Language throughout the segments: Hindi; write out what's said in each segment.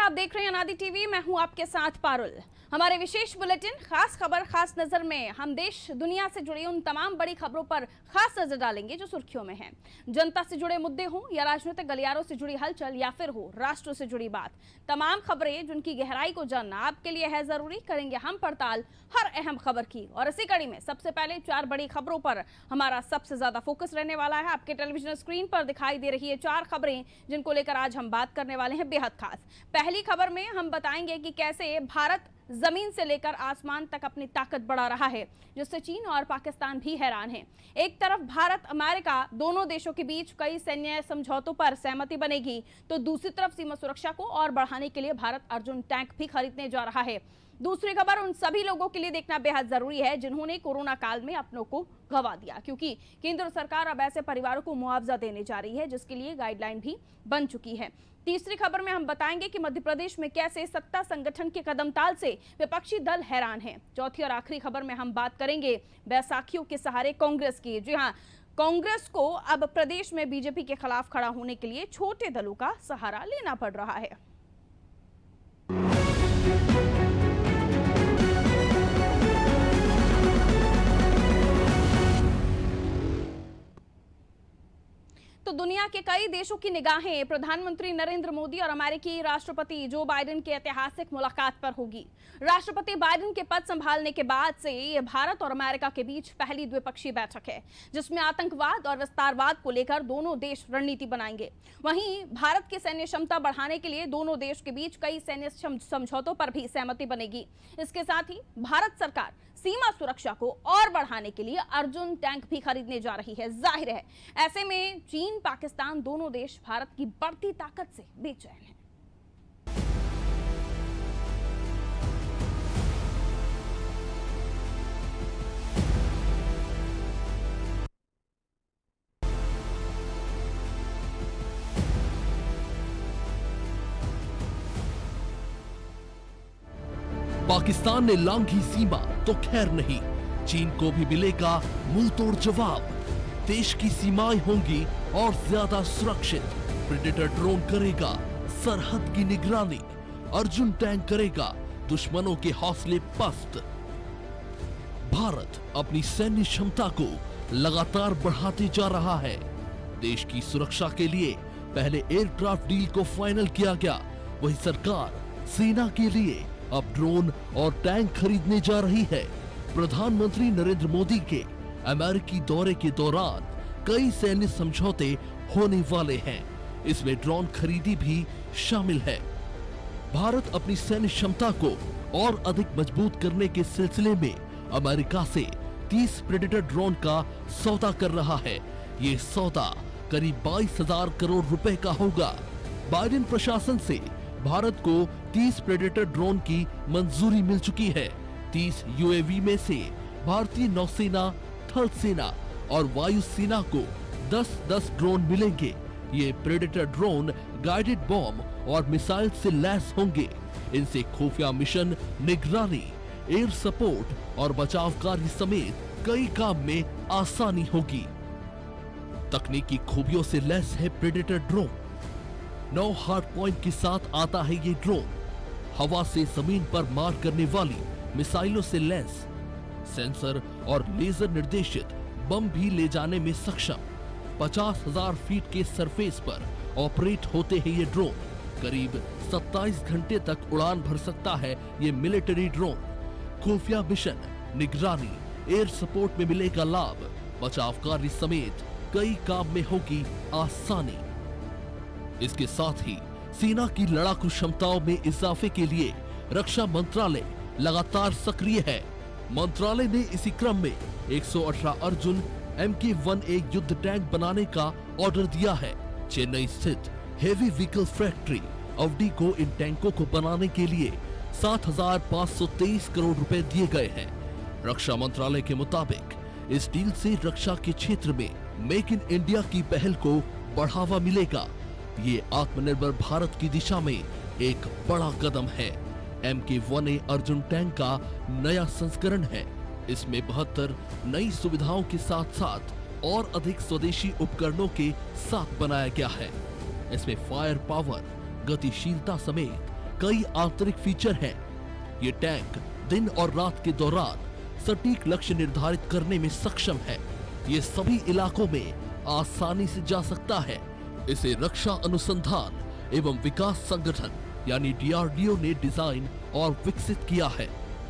आप देख रहे हैं अनादि टीवी। मैं हूं आपके साथ पारुल। हमारे विशेष बुलेटिन खास खबर खास नजर में हम देश दुनिया से जुड़ी उन तमाम बड़ी खबरों पर खास नजर डालेंगे जो सुर्खियों में हैं। जनता से जुड़े मुद्दे हों या राजनीतिक गलियारों से जुड़ी हलचल या फिर हो राष्ट्र से जुड़ी बात, तमाम खबरें जिनकी गहराई को जानना आपके लिए है जरूरी, करेंगे हम पड़ताल हर अहम खबर की। और इसी कड़ी में सबसे पहले 4 बड़ी खबरों पर हमारा सबसे ज्यादा फोकस रहने वाला है। आपके टेलीविजन स्क्रीन पर दिखाई दे रही है 4 खबरें जिनको लेकर आज हम बात करने वाले हैं बेहद खास। पहली खबर में हम बताएंगे कि कैसे भारत जमीन से लेकर आसमान तक अपनी ताकत बढ़ा रहा है, जिससे चीन और पाकिस्तान भी हैरान हैं। एक तरफ भारत अमेरिका दोनों देशों के बीच कई सैन्य समझौतों पर सहमति बनेगी, तो दूसरी तरफ सीमा सुरक्षा को और बढ़ाने के लिए भारत अर्जुन टैंक भी खरीदने जा रहा है। दूसरी खबर उन सभी लोगों के लिए देखना बेहद जरूरी है जिन्होंने कोरोना काल में अपनों को गंवा दिया, क्योंकि केंद्र सरकार अब ऐसे परिवारों को मुआवजा देने जा रही है, जिसके लिए गाइडलाइन भी बन चुकी है। तीसरी खबर में हम बताएंगे कि मध्य प्रदेश में कैसे सत्ता संगठन के कदमताल से विपक्षी दल हैरान हैं। चौथी और आखिरी खबर में हम बात करेंगे बैसाखियों के सहारे कांग्रेस की। जी हां, कांग्रेस को अब प्रदेश में बीजेपी के खिलाफ खड़ा होने के लिए छोटे दलों का सहारा लेना पड़ रहा है। तो दुनिया के कई देशों की निगाहें प्रधानमंत्री नरेंद्र मोदी और अमेरिकी राष्ट्रपति जो बाइडेन की ऐतिहासिक मुलाकात पर होगी। राष्ट्रपति बाइडेन के पद संभालने के बाद से ये भारत और अमेरिका के बीच पहली द्विपक्षीय बैठक है, जिसमें आतंकवाद और विस्तारवाद को लेकर दोनों देश रणनीति बनाएंगे। वहीं भारत की सैन्य क्षमता बढ़ाने के लिए दोनों देश के बीच कई सैन्य समझौतों पर भी सहमति बनेगी। इसके साथ ही भारत सरकार सीमा सुरक्षा को और बढ़ाने के लिए अर्जुन टैंक भी खरीदने जा रही है। जाहिर है ऐसे में चीन पाकिस्तान दोनों देश भारत की बढ़ती ताकत से बेचैन हैं। पाकिस्तान ने लांघी सीमा तो खैर नहीं, चीन को भी मिलेगा मुंह तोड़ जवाब। देश की सीमाएं होंगी और ज्यादा सुरक्षित। प्रेडेटर ड्रोन करेगा सरहद की निगरानी, अर्जुन टैंक करेगा दुश्मनों के हौसले पस्त। भारत अपनी सैन्य क्षमता को लगातार बढ़ाते जा रहा है। देश की सुरक्षा के लिए पहले एयरक्राफ्ट डील को फाइनल किया गया, वही सरकार सेना के लिए अब ड्रोन और टैंक खरीदने जा रही है। प्रधानमंत्री नरेंद्र मोदी के अमेरिकी दौरे के दौरान कई सैन्य समझौते होने वाले हैं, इसमें ड्रोन खरीदी भी शामिल है। भारत अपनी सैन्य क्षमता को और अधिक मजबूत करने के सिलसिले में अमेरिका से 30 प्रेडेटर ड्रोन का सौदा कर रहा है। ये सौदा करीब 22,000 करोड़ रुपए का होगा। बाइडेन प्रशासन से भारत को 30 प्रेडेटर ड्रोन की मंजूरी मिल चुकी है। 30 यूएवी में से भारतीय नौसेना, थल सेना और वायु सेना को 10-10 ड्रोन मिलेंगे। ये प्रेडेटर ड्रोन गाइडेड बॉम्ब और मिसाइल से लैस होंगे। इनसे खुफिया मिशन, निगरानी, एयर सपोर्ट और बचाव कार्य समेत कई काम में आसानी होगी। तकनीकी खूबियों से लैस है प्रेडेटर ड्रोन। 9 हार्ड पॉइंट के साथ आता है ये ड्रोन। हवा से जमीन पर मार करने वाली मिसाइलों से लैस, सेंसर और लेजर निर्देशित बम भी ले जाने में सक्षम। 50,000 फीट के सरफेस पर ऑपरेट होते हैं ये ड्रोन। करीब 27 घंटे तक उड़ान भर सकता है ये मिलिट्री ड्रोन। खुफिया मिशन, निगरानी, एयर सपोर्ट में मिलेगा लाभ। बचाव कार्य समेत कई काम में होगी आसानी। इसके साथ ही सेना की लड़ाकू क्षमताओं में इजाफे के लिए रक्षा मंत्रालय लगातार सक्रिय है। मंत्रालय ने इसी क्रम में 118 अर्जुन MK-1A युद्ध टैंक बनाने का ऑर्डर दिया है। चेन्नई स्थित हेवी व्हीकल फैक्ट्री अवधि को इन टैंकों को बनाने के लिए 7,523 करोड़ रुपए दिए गए हैं। रक्षा मंत्रालय के मुताबिक इस डील से रक्षा के क्षेत्र में मेक इन इंडिया की पहल को बढ़ावा मिलेगा। ये आत्मनिर्भर भारत की दिशा में एक बड़ा कदम है। MK-1A अर्जुन टैंक का नया संस्करण है। इसमें 72 नई सुविधाओं के साथ साथ और अधिक स्वदेशी उपकरणों के साथ बनाया गया है। इसमें फायर पावर, गतिशीलता समेत कई आंतरिक फीचर हैं। ये टैंक दिन और रात के दौरान सटीक लक्ष्य निर्धारित करने में सक्षम है। ये सभी इलाकों में आसानी से जा सकता है। इसे रक्षा अनुसंधान एवं विकास संगठन यानी DRDO ने डिजाइन और विकसित किया है।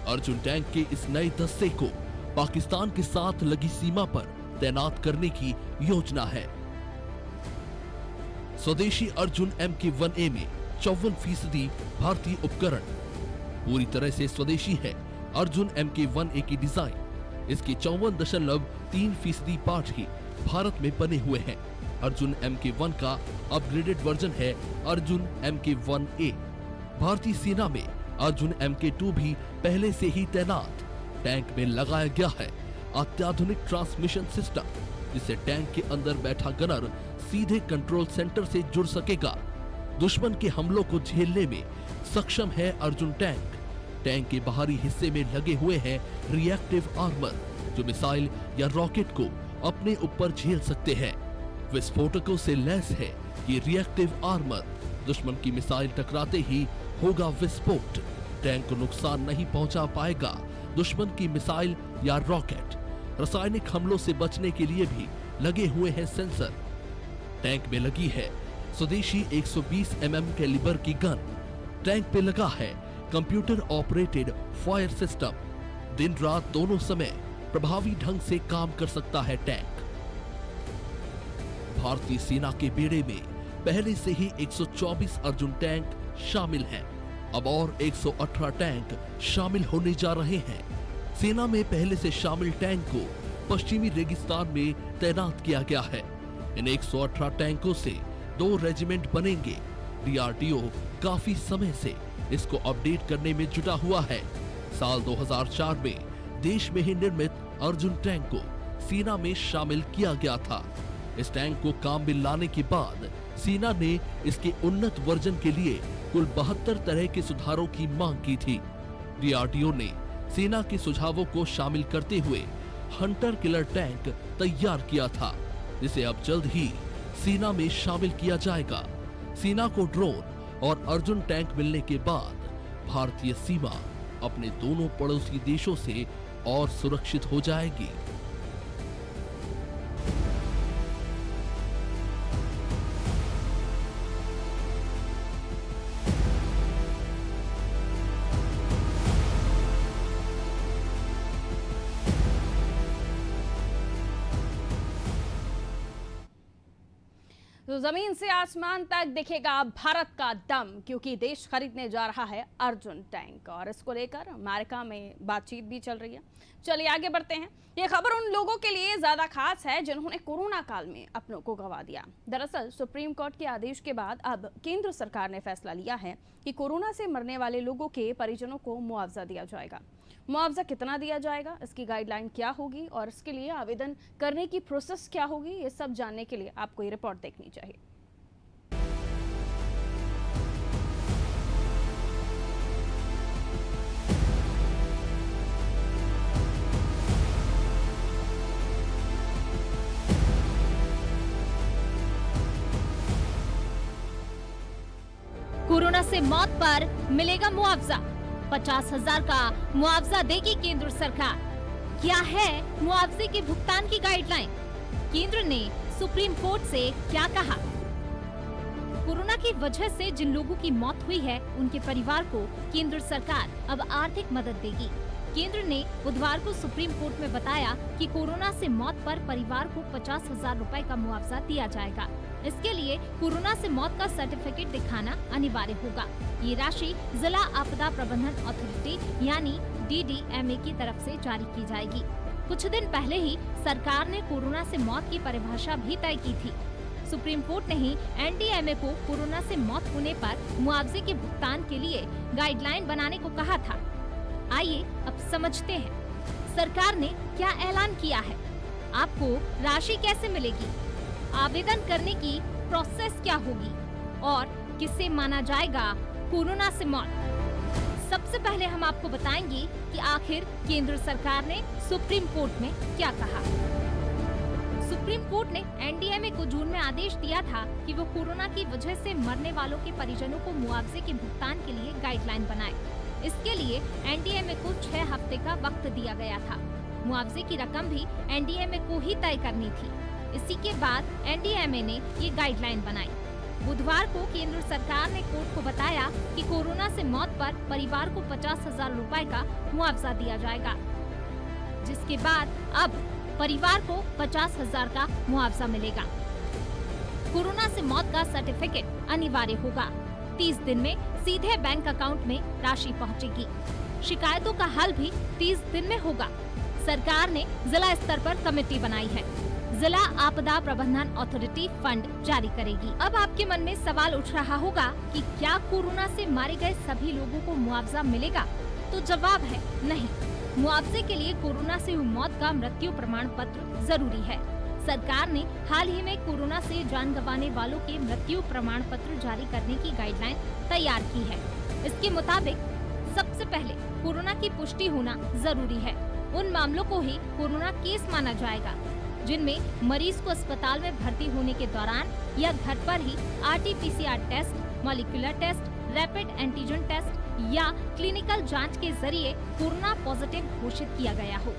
अर्जुन टैंक के इस नए दस्ते को पाकिस्तान के साथ लगी सीमा पर तैनात करने की योजना है। स्वदेशी अर्जुन MK-1A में 54% भारतीय उपकरण पूरी तरह से स्वदेशी है। अर्जुन MK-1A की डिजाइन इसके 54.3% पार्ट ही भारत में बने हुए हैं। अर्जुन MK-1 का अपग्रेडेड वर्जन है अर्जुन MK-1A। भारतीय सेना में अर्जुन MK-2 भी पहले से ही तैनात। टैंक में लगाया गया है अत्याधुनिक ट्रांसमिशन सिस्टम, जिससे टैंक के अंदर बैठा गनर सीधे कंट्रोल सेंटर से जुड़ सकेगा। दुश्मन के हमलों को झेलने में सक्षम है अर्जुन टैंक। टैंक के बाहरी हिस्से में लगे हुए हैं रिएक्टिव आर्मर, जो मिसाइल या रॉकेट को अपने ऊपर झेल सकते हैं। विस्फोटकों से लैस है ये रिएक्टिव आर्मर। दुश्मन की मिसाइल टकराते ही होगा विस्फोट। टैंक को नुकसान नहीं पहुंचा पाएगा दुश्मन की मिसाइल या रॉकेट। रासायनिक हमलों से बचने के लिए भी लगे हुए हैं सेंसर। टैंक में लगी है स्वदेशी 120 mm कैलिबर की गन। टैंक पे लगा है कंप्यूटर ऑपरेटेड फायर सिस्टम। दिन रात दोनों समय प्रभावी ढंग से काम कर सकता है टैंक। भारतीय सेना के बेड़े में पहले से ही 124 अर्जुन टैंक शामिल हैं। अब और 118 टैंक शामिल होने जा रहे हैं। सेना में पहले से शामिल टैंक को पश्चिमी रेगिस्तान में तैनात किया गया है। इन 118 टैंकों से 2 रेजिमेंट बनेंगे। DRDO काफी समय से इसको अपडेट करने में जुटा हुआ है। साल 2004 में देश में ही निर्मित अर्जुन टैंक को सेना में शामिल किया गया था। इस टैंक को काम में लाने के बाद सेना ने इसके उन्नत वर्जन के लिए कुल 72 तरह के सुधारों की मांग की थी। DRDO ने सेना के सुझावों को शामिल करते हुए हंटर किलर टैंक तैयार किया था, जिसे अब जल्द ही सेना में शामिल किया जाएगा। सेना को ड्रोन और अर्जुन टैंक मिलने के बाद भारतीय सीमा अपने दोनों पड़ोसी देशों से और सुरक्षित हो जाएगी। तो जमीन से आसमान तक दिखेगा भारत का दम, क्योंकि देश खरीदने जा रहा है अर्जुन टैंक और इसको लेकर अमेरिका में बातचीत भी चल रही है। चलिए आगे बढ़ते हैं। ये खबर उन लोगों के लिए ज्यादा खास है जिन्होंने कोरोना काल में अपनों को गंवा दिया। दरअसल सुप्रीम कोर्ट के आदेश के बाद अब केंद्र सरकार ने फैसला लिया है कि कोरोना से मरने वाले लोगों के परिजनों को मुआवजा दिया जाएगा। मुआवजा कितना दिया जाएगा, इसकी गाइडलाइन क्या होगी और इसके लिए आवेदन करने की प्रोसेस क्या होगी, ये सब जानने के लिए आपको ये रिपोर्ट देखनी चाहिए। कोरोना से मौत पर मिलेगा मुआवजा। 50,000 का मुआवजा देगी केंद्र सरकार। क्या है मुआवजे के भुगतान की गाइडलाइन? केंद्र ने सुप्रीम कोर्ट से क्या कहा? कोरोना की वजह से जिन लोगों की मौत हुई है उनके परिवार को केंद्र सरकार अब आर्थिक मदद देगी। केंद्र ने बुधवार को सुप्रीम कोर्ट में बताया कि कोरोना से मौत पर परिवार को 50,000 रुपए का मुआवजा दिया जाएगा। इसके लिए कोरोना से मौत का सर्टिफिकेट दिखाना अनिवार्य होगा। ये राशि जिला आपदा प्रबंधन अथॉरिटी यानी DDMA की तरफ से जारी की जाएगी। कुछ दिन पहले ही सरकार ने कोरोना से मौत की परिभाषा भी तय की थी। सुप्रीम कोर्ट ने ही NDMA को कोरोना से मौत होने पर मुआवजे के भुगतान के लिए गाइडलाइन बनाने को कहा था। आइए अब समझते हैं सरकार ने क्या ऐलान किया है, आपको राशि कैसे मिलेगी, आवेदन करने की प्रोसेस क्या होगी और किसे माना जाएगा कोरोना से मौत। सबसे पहले हम आपको बताएंगे कि आखिर केंद्र सरकार ने सुप्रीम कोर्ट में क्या कहा। सुप्रीम कोर्ट ने एनडीएमए को जून में आदेश दिया था कि वो कोरोना की वजह से मरने वालों के परिजनों को मुआवजे के भुगतान के लिए गाइडलाइन बनाए। इसके लिए एनडीएमए को 6 हफ्ते का वक्त दिया गया था। मुआवजे की रकम भी एनडीएमए को ही तय करनी थी। इसी के बाद एनडीएमए ने ये गाइडलाइन बनाई। बुधवार को केंद्र सरकार ने कोर्ट को बताया कि कोरोना से मौत पर परिवार को 50,000 रुपए का मुआवजा दिया जाएगा, जिसके बाद अब परिवार को 50,000 का मुआवजा मिलेगा। कोरोना से मौत का सर्टिफिकेट अनिवार्य होगा। 30 दिन में सीधे बैंक अकाउंट में राशि पहुंचेगी। शिकायतों का हल भी 30 दिन में होगा। सरकार ने जिला स्तर पर कमेटी बनाई है। जिला आपदा प्रबंधन अथॉरिटी फंड जारी करेगी। अब आपके मन में सवाल उठ रहा होगा कि क्या कोरोना से मारे गए सभी लोगों को मुआवजा मिलेगा? तो जवाब है नहीं। मुआवजे के लिए कोरोना से हुई मौत का मृत्यु प्रमाण पत्र जरूरी है। सरकार ने हाल ही में कोरोना से जान गंवाने वालों के मृत्यु प्रमाण पत्र जारी करने की गाइडलाइन तैयार की है। इसके मुताबिक सबसे पहले कोरोना की पुष्टि होना जरूरी है। उन मामलों को ही कोरोना केस माना जाएगा जिनमें मरीज को अस्पताल में भर्ती होने के दौरान या घर पर ही RT-PCR test, molecular test, rapid antigen test या क्लिनिकल जांच के जरिए कोरोना पॉजिटिव घोषित किया गया हो।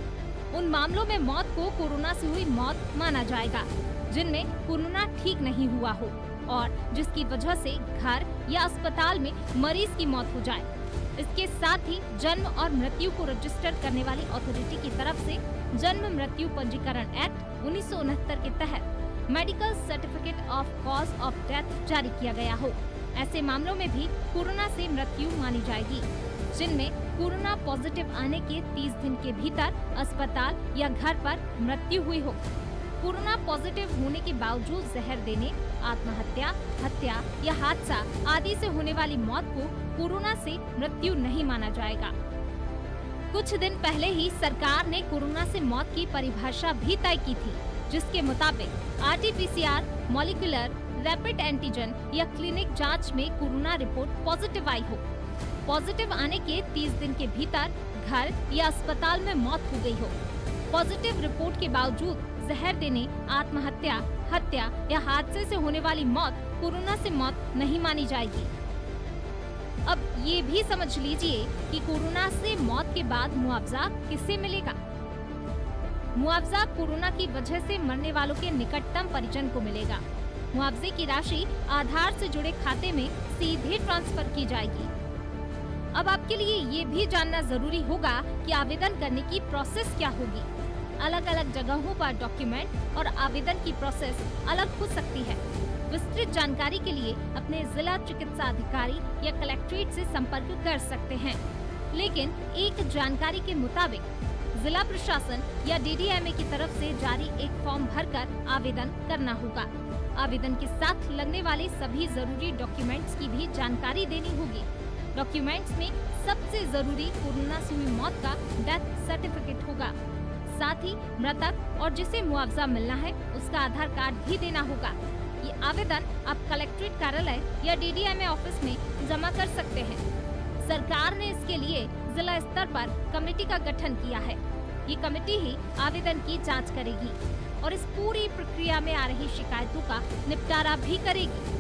उन मामलों में मौत को कोरोना से हुई मौत माना जाएगा जिनमें कोरोना ठीक नहीं हुआ हो और जिसकी वजह से घर या अस्पताल में मरीज की मौत हो जाए। इसके साथ ही जन्म और मृत्यु को रजिस्टर करने वाली अथॉरिटी की तरफ से जन्म मृत्यु पंजीकरण एक्ट 1969 के तहत medical certificate of cause of death जारी किया गया हो। ऐसे मामलों में भी कोरोना से मृत्यु मानी जाएगी जिनमें कोरोना पॉजिटिव आने के 30 दिन के भीतर अस्पताल या घर पर मृत्यु हुई हो। कोरोना पॉजिटिव होने के बावजूद जहर देने, आत्महत्या, हत्या या हादसा आदि से होने वाली मौत को कोरोना से मृत्यु नहीं माना जाएगा। कुछ दिन पहले ही सरकार ने कोरोना से मौत की परिभाषा भी तय की थी, जिसके मुताबिक RT-PCR, मॉलिक्यूलर, रैपिड एंटीजन या क्लिनिक जांच में कोरोना रिपोर्ट पॉजिटिव आई हो। पॉजिटिव आने के 30 दिन के भीतर घर या अस्पताल में मौत हो गई हो। पॉजिटिव रिपोर्ट के बावजूद जहर देने, आत्महत्या, हत्या या हादसे से होने वाली मौत कोरोना से मौत नहीं मानी जाएगी। अब ये भी समझ लीजिए कि कोरोना से मौत के बाद मुआवजा किसे मिलेगा। मुआवजा कोरोना की वजह से मरने वालों के निकटतम परिजन को मिलेगा। मुआवजे की राशि आधार से जुड़े खाते में सीधे ट्रांसफर की जाएगी। अब आपके लिए ये भी जानना जरूरी होगा कि आवेदन करने की प्रोसेस क्या होगी। अलग अलग जगहों पर डॉक्यूमेंट और आवेदन की प्रोसेस अलग हो सकती है। विस्तृत जानकारी के लिए अपने जिला चिकित्सा अधिकारी या कलेक्ट्रेट से संपर्क कर सकते हैं। लेकिन एक जानकारी के मुताबिक जिला प्रशासन या DDMA की तरफ से जारी एक फॉर्म भरकर आवेदन करना होगा। आवेदन के साथ लगने वाले सभी जरूरी डॉक्यूमेंट्स की भी जानकारी देनी होगी। डॉक्यूमेंट्स में सबसे जरूरी कोरोना से हुई मौत का डेथ सर्टिफिकेट होगा। साथ ही मृतक और जिसे मुआवजा मिलना है उसका आधार कार्ड भी देना होगा। ये आवेदन आप कलेक्ट्रेट कार्यालय या DDMA ऑफिस में जमा कर सकते हैं। सरकार ने इसके लिए जिला स्तर पर कमेटी का गठन किया है। ये कमेटी ही आवेदन की जांच करेगी और इस पूरी प्रक्रिया में आ रही शिकायतों का निपटारा भी करेगी।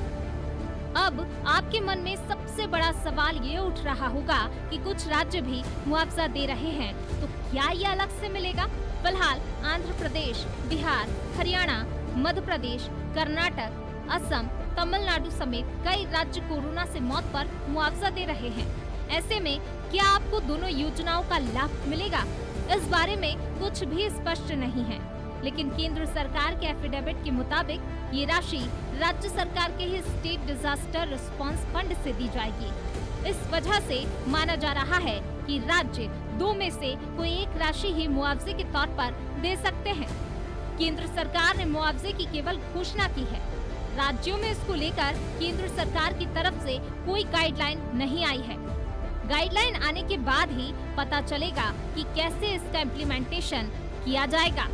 अब आपके मन में सबसे बड़ा सवाल ये उठ रहा होगा कि कुछ राज्य भी मुआवजा दे रहे हैं, तो क्या ये अलग से मिलेगा? फिलहाल आंध्र प्रदेश, बिहार, हरियाणा, मध्य प्रदेश, कर्नाटक, असम, तमिलनाडु समेत कई राज्य कोरोना से मौत पर मुआवजा दे रहे हैं। ऐसे में क्या आपको दोनों योजनाओं का लाभ मिलेगा? इस बारे में कुछ भी स्पष्ट नहीं है, लेकिन केंद्र सरकार के एफिडेविट के मुताबिक ये राशि राज्य सरकार के ही स्टेट डिजास्टर रिस्पांस फंड से दी जाएगी। इस वजह से माना जा रहा है कि राज्य दो में से कोई एक राशि ही मुआवजे के तौर पर दे सकते हैं। केंद्र सरकार ने मुआवजे की केवल घोषणा की है। राज्यों में इसको लेकर केंद्र सरकार की तरफ से कोई गाइडलाइन नहीं आई है। गाइडलाइन आने के बाद ही पता चलेगा कि कैसे इसका इम्प्लीमेंटेशन किया जाएगा।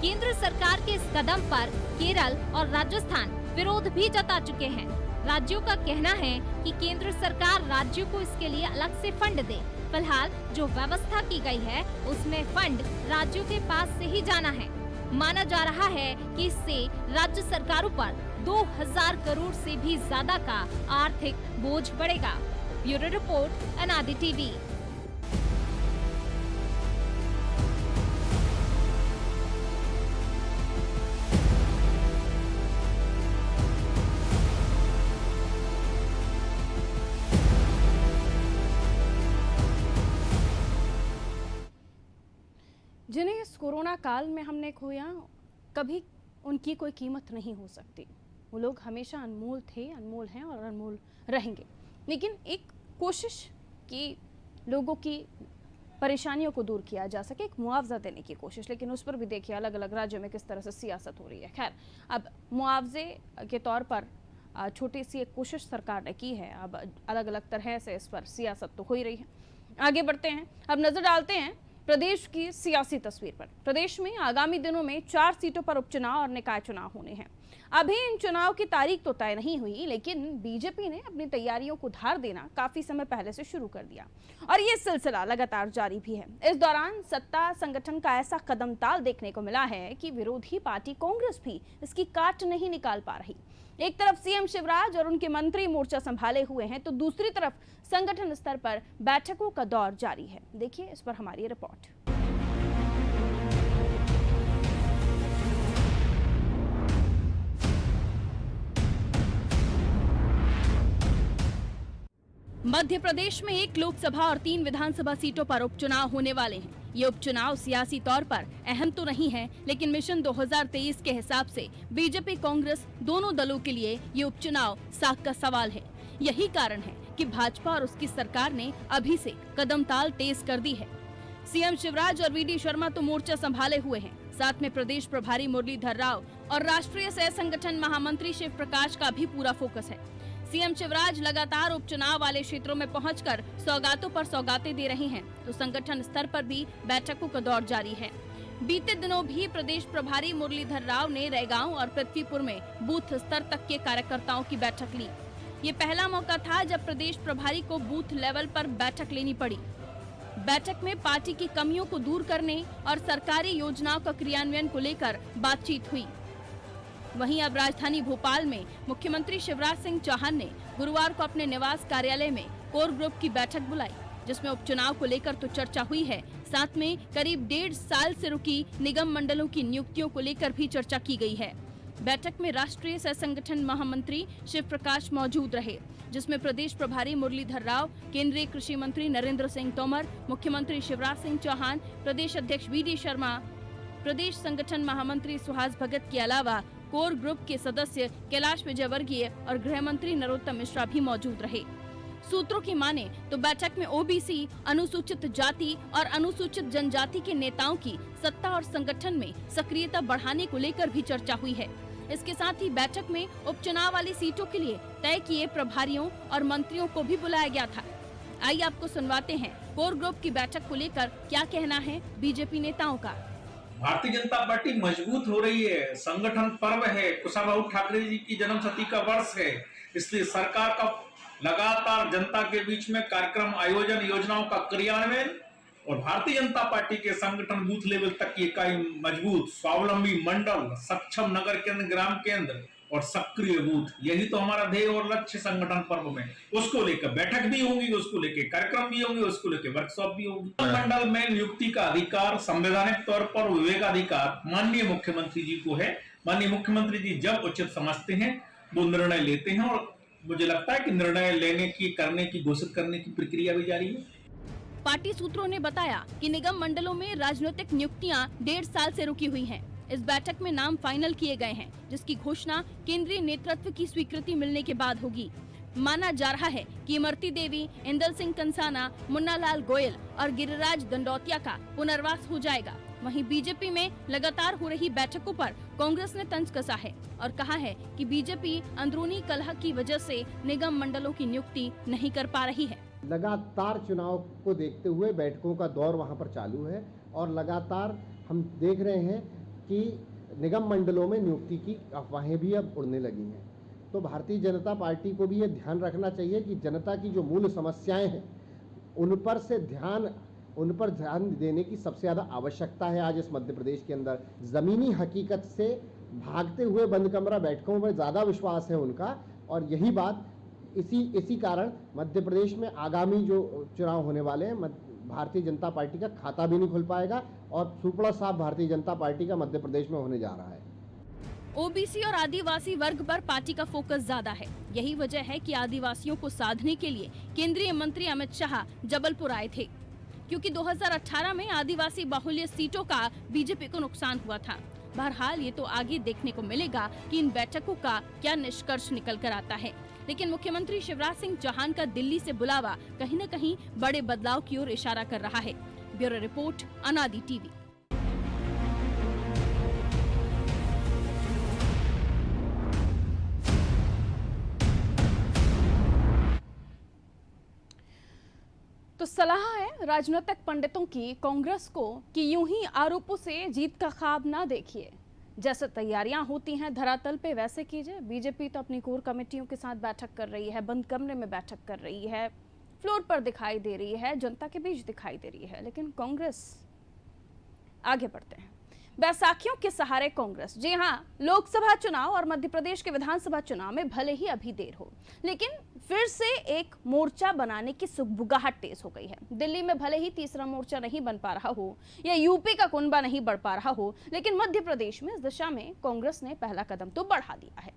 केंद्र सरकार के इस कदम पर केरल और राजस्थान विरोध भी जता चुके हैं। राज्यों का कहना है कि केंद्र सरकार राज्यों को इसके लिए अलग से फंड दे। फिलहाल जो व्यवस्था की गई है उसमें फंड राज्यों के पास से ही जाना है। माना जा रहा है कि इससे राज्य सरकारों पर 2000 करोड़ से भी ज्यादा का आर्थिक बोझ पड़ेगा। ब्यूरो रिपोर्ट, अनादि टीवी। जिन्हें इस कोरोना काल में हमने खोया, कभी उनकी कोई कीमत नहीं हो सकती। वो लोग हमेशा अनमोल थे, अनमोल हैं और अनमोल रहेंगे। लेकिन एक कोशिश कि लोगों की परेशानियों को दूर किया जा सके, एक मुआवजा देने की कोशिश, लेकिन उस पर भी देखिए अलग अलग राज्यों में किस तरह से सियासत हो रही है। खैर, अब मुआवजे के तौर पर छोटी सी एक कोशिश सरकार ने की है। अब अलग अलग तरह से इस पर सियासत तो हो ही रही है। आगे बढ़ते हैं, अब नजर डालते हैं प्रदेश की सियासी तस्वीर पर। प्रदेश में आगामी दिनों में 4 सीटों पर उपचुनाव और निकाय चुनाव होने हैं। अभी इन चुनाव की तारीख तो तय नहीं हुई, लेकिन बीजेपी ने अपनी तैयारियों को धार देना काफी समय पहले से शुरू कर दिया और ये सिलसिला लगातार जारी भी है। इस दौरान सत्ता संगठन का ऐसा कदमताल देखने को मिला है कि विरोधी पार्टी कांग्रेस भी इसकी काट नहीं निकाल पा रही। एक तरफ सीएम शिवराज और उनके मंत्री मोर्चा संभाले हुए हैं, तो दूसरी तरफ संगठन स्तर पर बैठकों का दौर जारी है। देखिए इस पर हमारी रिपोर्ट। मध्य प्रदेश में 1 लोकसभा और 3 विधानसभा सीटों पर उपचुनाव होने वाले हैं। ये उपचुनाव सियासी तौर पर अहम तो नहीं है, लेकिन मिशन 2023 के हिसाब से बीजेपी कांग्रेस दोनों दलों के लिए ये उपचुनाव साख का सवाल है। यही कारण है कि भाजपा और उसकी सरकार ने अभी से कदमताल तेज कर दी है। सीएम शिवराज और वीडी शर्मा तो मोर्चा संभाले हुए हैं, साथ में प्रदेश प्रभारी मुरलीधर राव और राष्ट्रीय सह संगठन महामंत्री शिव प्रकाश का भी पूरा फोकस है। सीएम शिवराज लगातार उपचुनाव वाले क्षेत्रों में पहुंचकर सौगातों पर सौगातें दे रहे हैं, तो संगठन स्तर पर भी बैठकों का दौर जारी है। बीते दिनों भी प्रदेश प्रभारी मुरलीधर राव ने रैगांव और पृथ्वीपुर में बूथ स्तर तक के कार्यकर्ताओं की बैठक ली। ये पहला मौका था जब प्रदेश प्रभारी को बूथ लेवल पर बैठक लेनी पड़ी। बैठक में पार्टी की कमियों को दूर करने और सरकारी योजनाओं का क्रियान्वयन को लेकर बातचीत हुई। वहीं अब राजधानी भोपाल में मुख्यमंत्री शिवराज सिंह चौहान ने गुरुवार को अपने निवास कार्यालय में कोर ग्रुप की बैठक बुलाई, जिसमें उपचुनाव को लेकर तो चर्चा हुई है, साथ में करीब 1.5 साल से रुकी निगम मंडलों की नियुक्तियों को लेकर भी चर्चा की गई है। बैठक में राष्ट्रीय सह संगठन महामंत्री शिव प्रकाश मौजूद रहे, जिसमें प्रदेश प्रभारी मुरलीधर राव, केंद्रीय कृषि मंत्री नरेंद्र सिंह तोमर, मुख्यमंत्री शिवराज सिंह चौहान, प्रदेश अध्यक्ष वीडी शर्मा, प्रदेश संगठन महामंत्री सुहास भगत के अलावा कोर ग्रुप के सदस्य कैलाश विजयवर्गीय और गृह मंत्री नरोत्तम मिश्रा भी मौजूद रहे। सूत्रों की माने तो बैठक में ओबीसी, अनुसूचित जाति और अनुसूचित जनजाति के नेताओं की सत्ता और संगठन में सक्रियता बढ़ाने को लेकर भी चर्चा हुई है। इसके साथ ही बैठक में उपचुनाव वाली सीटों के लिए तय किए प्रभारियों और मंत्रियों को भी बुलाया गया था। आइए आपको सुनवाते हैं कोर ग्रुप की बैठक को लेकर क्या कहना है बीजेपी नेताओं का। भारतीय जनता पार्टी मजबूत हो रही है, संगठन पर्व है, कुशाभाऊ ठाकरे जी की जन्मशती का वर्ष है, इसलिए सरकार का लगातार जनता के बीच में कार्यक्रम आयोजन, योजनाओं का क्रियान्वयन और भारतीय जनता पार्टी के संगठन बूथ लेवल तक की इकाई मजबूत, स्वावलंबी मंडल, सक्षम नगर केंद्र, ग्राम केंद्र और सक्रिय बूथ, यही तो हमारा ध्येय और लक्ष्य संगठन पर्व में। उसको लेकर बैठक भी होंगी, उसको लेकर कार्यक्रम भी होंगे, उसको लेकर वर्कशॉप भी होगी। मंडल में नियुक्ति का अधिकार संवैधानिक तौर पर विवेकाधिकार माननीय मुख्यमंत्री जी को है। माननीय मुख्यमंत्री जी जब उचित समझते हैं वो निर्णय लेते हैं और मुझे लगता है कि निर्णय लेने की, करने की, घोषित करने की प्रक्रिया भी जारी है। पार्टी सूत्रों ने बताया कि निगम मंडलों में राजनीतिक नियुक्तियां 1.5 साल से रुकी हुई हैं। इस बैठक में नाम फाइनल किए गए हैं, जिसकी घोषणा केंद्रीय नेतृत्व की स्वीकृति मिलने के बाद होगी। माना जा रहा है कि इमरती देवी, इंदल सिंह कंसाना, मुन्ना लाल गोयल और गिरिराज दंडौतिया का पुनर्वास हो जाएगा। वहीं बीजेपी में लगातार हो रही बैठकों पर कांग्रेस ने तंज कसा है और कहा है कि बीजेपी अंदरूनी कलह की वजह से निगम मंडलों की नियुक्ति नहीं कर पा रही है। लगातार चुनाव को देखते हुए बैठकों का दौर वहां पर चालू है और लगातार हम देख रहे हैं कि निगम मंडलों में नियुक्ति की अफवाहें भी अब उड़ने लगी हैं। तो भारतीय जनता पार्टी को भी ये ध्यान रखना चाहिए कि जनता की जो मूल समस्याएं हैं उन पर से ध्यान उन पर ध्यान देने की सबसे ज़्यादा आवश्यकता है आज इस मध्य प्रदेश के अंदर। ज़मीनी हकीकत से भागते हुए बंद कमरा बैठकों में ज़्यादा विश्वास है उनका, और यही बात इसी कारण मध्य प्रदेश में आगामी जो चुनाव होने वाले हैं भारतीय जनता पार्टी का खाता भी नहीं खुल पाएगा, और सुपड़ा साफ भारतीय जनता पार्टी का मध्य प्रदेश में होने जा रहा है। ओबीसी और आदिवासी वर्ग पर पार्टी का फोकस ज्यादा है। यही वजह है कि आदिवासियों को साधने के लिए केंद्रीय मंत्री अमित शाह जबलपुर आए थे, क्योंकि 2018 में आदिवासी बाहुल्य सीटों का बीजेपी को नुकसान हुआ था। बहरहाल ये तो आगे देखने को मिलेगा कि इन बैठकों का क्या निष्कर्ष निकल कर आता है, लेकिन मुख्यमंत्री शिवराज सिंह चौहान का दिल्ली से बुलावा कहीं न कहीं बड़े बदलाव की ओर इशारा कर रहा है। ब्यूरो रिपोर्ट, अनादि टीवी। तो सलाह है राजनीतिक पंडितों की कांग्रेस को कि यूं ही आरोपों से जीत का ख्वाब ना देखिए। जैसे तैयारियां होती हैं धरातल पे वैसे कीजिए। बीजेपी तो अपनी कोर कमेटियों के साथ बैठक कर रही है, बंद कमरे में बैठक कर रही है, फ्लोर पर दिखाई दे रही है, जनता के बीच दिखाई दे रही है, लेकिन कांग्रेस आगे बढ़ते हैं। बैसाखियों के सहारे कांग्रेस। जी हाँ, लोकसभा चुनाव और मध्य प्रदेश के विधानसभा चुनाव में भले ही अभी देर हो, लेकिन फिर से एक मोर्चा बनाने की सुगबुगाहट तेज हो गई है। दिल्ली में भले ही तीसरा मोर्चा नहीं बन पा रहा हो या यूपी का कुनबा नहीं बढ़ पा रहा हो, लेकिन मध्य प्रदेश में इस दिशा में कांग्रेस ने पहला कदम तो बढ़ा दिया है।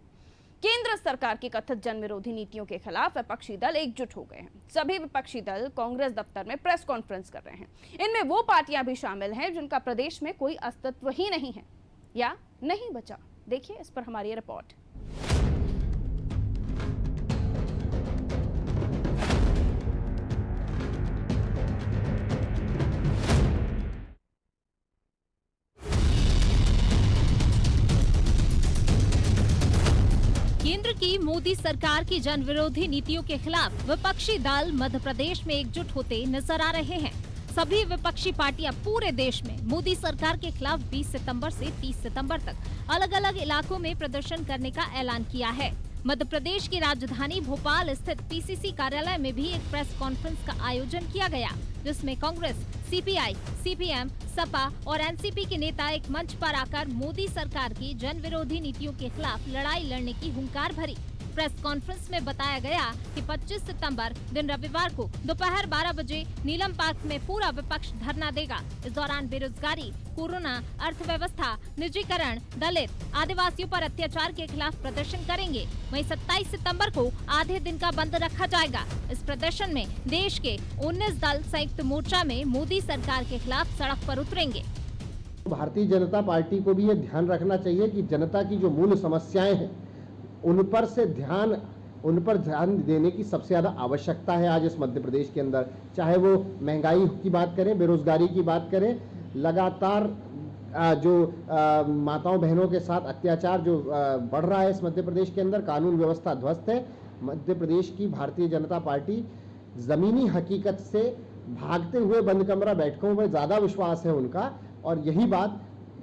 केंद्र सरकार की कथित जन विरोधी नीतियों के खिलाफ विपक्षी दल एकजुट हो गए हैं। सभी विपक्षी दल कांग्रेस दफ्तर में प्रेस कॉन्फ्रेंस कर रहे हैं। इनमें वो पार्टियां भी शामिल हैं जिनका प्रदेश में कोई अस्तित्व ही नहीं है या नहीं बचा। देखिए इस पर हमारी रिपोर्ट। केंद्र की मोदी सरकार की जन विरोधी नीतियों के खिलाफ विपक्षी दल मध्य प्रदेश में एकजुट होते नजर आ रहे हैं। सभी विपक्षी पार्टियां पूरे देश में मोदी सरकार के खिलाफ 20 सितंबर से 30 सितंबर तक अलग अलग इलाकों में प्रदर्शन करने का ऐलान किया है। मध्य प्रदेश की राजधानी भोपाल स्थित पीसीसी कार्यालय में भी एक प्रेस कॉन्फ्रेंस का आयोजन किया गया, जिसमें कांग्रेस, सीपीआई, सीपीएम, सपा और एनसीपी के नेता एक मंच पर आकर मोदी सरकार की जन विरोधी नीतियों के खिलाफ लड़ाई लड़ने की हुंकार भरी। प्रेस कॉन्फ्रेंस में बताया गया कि 25 सितंबर दिन रविवार को दोपहर 12 बजे नीलम पार्क में पूरा विपक्ष धरना देगा। इस दौरान बेरोजगारी, कोरोना, अर्थव्यवस्था, निजीकरण, दलित, आदिवासियों पर अत्याचार के खिलाफ प्रदर्शन करेंगे। वहीं 27 सितंबर को आधे दिन का बंद रखा जाएगा। इस प्रदर्शन में देश के 19 दल संयुक्त मोर्चा में मोदी सरकार के खिलाफ सड़क पर उतरेंगे। भारतीय जनता पार्टी को भी ये ध्यान रखना चाहिए कि जनता की जो मूल समस्याएं हैं उन पर ध्यान देने की सबसे ज़्यादा आवश्यकता है आज इस मध्य प्रदेश के अंदर। चाहे वो महंगाई की बात करें, बेरोजगारी की बात करें, लगातार जो माताओं बहनों के साथ अत्याचार जो बढ़ रहा है इस मध्य प्रदेश के अंदर, कानून व्यवस्था ध्वस्त है। मध्य प्रदेश की भारतीय जनता पार्टी ज़मीनी हकीकत से भागते हुए बंद कमरा बैठकों में ज़्यादा विश्वास है उनका, और यही बात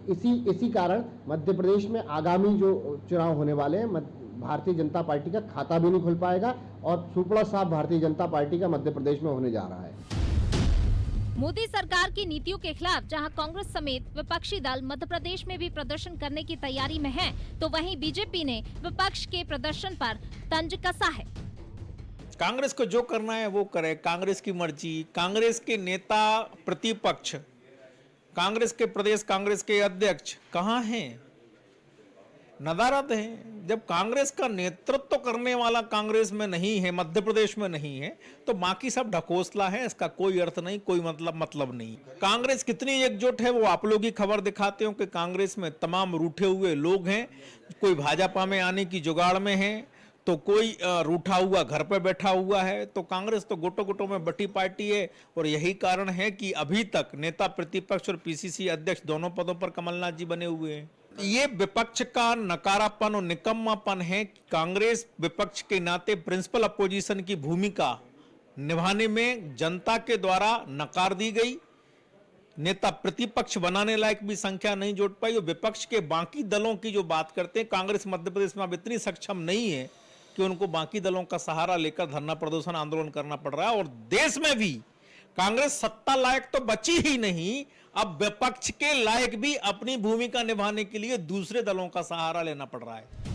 इसी कारण मध्य प्रदेश में आगामी जो चुनाव होने वाले हैं भारतीय जनता पार्टी का खाता भी नहीं खुल पाएगा, और सुपड़ा साफ भारतीय जनता पार्टी का मध्य प्रदेश में होने जा रहा है। मोदी सरकार की नीतियों के खिलाफ जहां कांग्रेस समेत विपक्षी दल मध्य प्रदेश में भी प्रदर्शन करने की तैयारी में हैं, तो वहीं बीजेपी ने विपक्ष के प्रदर्शन पर तंज कसा है। कांग्रेस को जो करना है वो करे, कांग्रेस की मर्जी। कांग्रेस के नेता प्रतिपक्ष, कांग्रेस के प्रदेश कांग्रेस के अध्यक्ष कहाँ हैं? नदारद हैं। जब कांग्रेस का नेतृत्व करने वाला कांग्रेस में नहीं है, मध्य प्रदेश में नहीं है, तो बाकी सब ढकोसला है। इसका कोई अर्थ नहीं, कोई मतलब नहीं। कांग्रेस कितनी एकजुट है वो आप लोग ही खबर दिखाते हो कि कांग्रेस में तमाम रूठे हुए लोग हैं। कोई भाजपा में आने की जुगाड़ में है, तो कोई रूठा हुआ घर पर बैठा हुआ है। तो कांग्रेस तो गोटों में बटी पार्टी है, और यही कारण है कि अभी तक नेता प्रतिपक्ष और पीसीसी अध्यक्ष दोनों पदों पर कमलनाथ जी बने हुए हैं। ये विपक्ष का नकारापन और निकम्मापन है कि कांग्रेस विपक्ष के नाते प्रिंसिपल अपोजिशन की भूमिका निभाने में जनता के द्वारा नकार दी गई। नेता प्रतिपक्ष बनाने लायक भी संख्या नहीं जोड़ पाई, और विपक्ष के बाकी दलों की जो बात करते हैं, कांग्रेस मध्य प्रदेश में अब इतनी सक्षम नहीं है कि उनको बाकी दलों का सहारा लेकर धरना प्रदर्शन आंदोलन करना पड़ रहा है। और देश में भी कांग्रेस सत्ता लायक तो बची ही नहीं, अब विपक्ष के लायक भी अपनी भूमिका निभाने के लिए दूसरे दलों का सहारा लेना पड़ रहा है।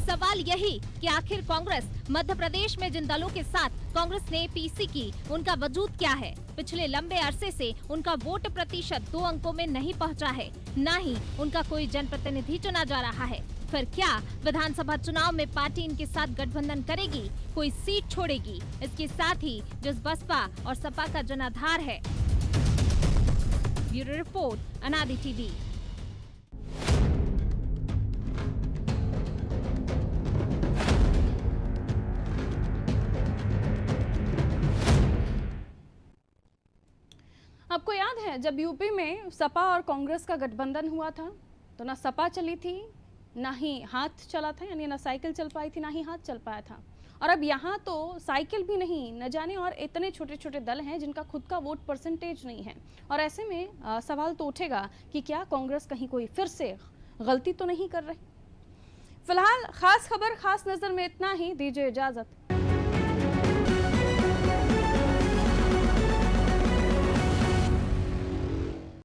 सवाल यही कि आखिर कांग्रेस मध्य प्रदेश में जिन दलों के साथ कांग्रेस ने पीसी की, उनका वजूद क्या है? पिछले लंबे अरसे से उनका वोट प्रतिशत 2 अंकों में नहीं पहुंचा है, न ही उनका कोई जनप्रतिनिधि चुना जा रहा है। फिर क्या विधानसभा चुनाव में पार्टी इनके साथ गठबंधन करेगी, कोई सीट छोड़ेगी? इसके साथ ही जिस बसपा और सपा का जनाधार है। ब्यूरो रिपोर्ट, अनादि टीवी। आपको याद है जब यूपी में सपा और कांग्रेस का गठबंधन हुआ था, तो ना सपा चली थी, ना ही हाथ चला था, यानी ना साइकिल चल पाई थी, ना ही हाथ चल पाया था। और अब यहाँ तो साइकिल भी नहीं, न जाने और इतने छोटे छोटे दल हैं जिनका खुद का वोट परसेंटेज नहीं है। और ऐसे में सवाल तो उठेगा कि क्या कांग्रेस कहीं कोई फिर से गलती तो नहीं कर रही। फिलहाल खास खबर खास नजर में इतना ही। दीजिए इजाजत।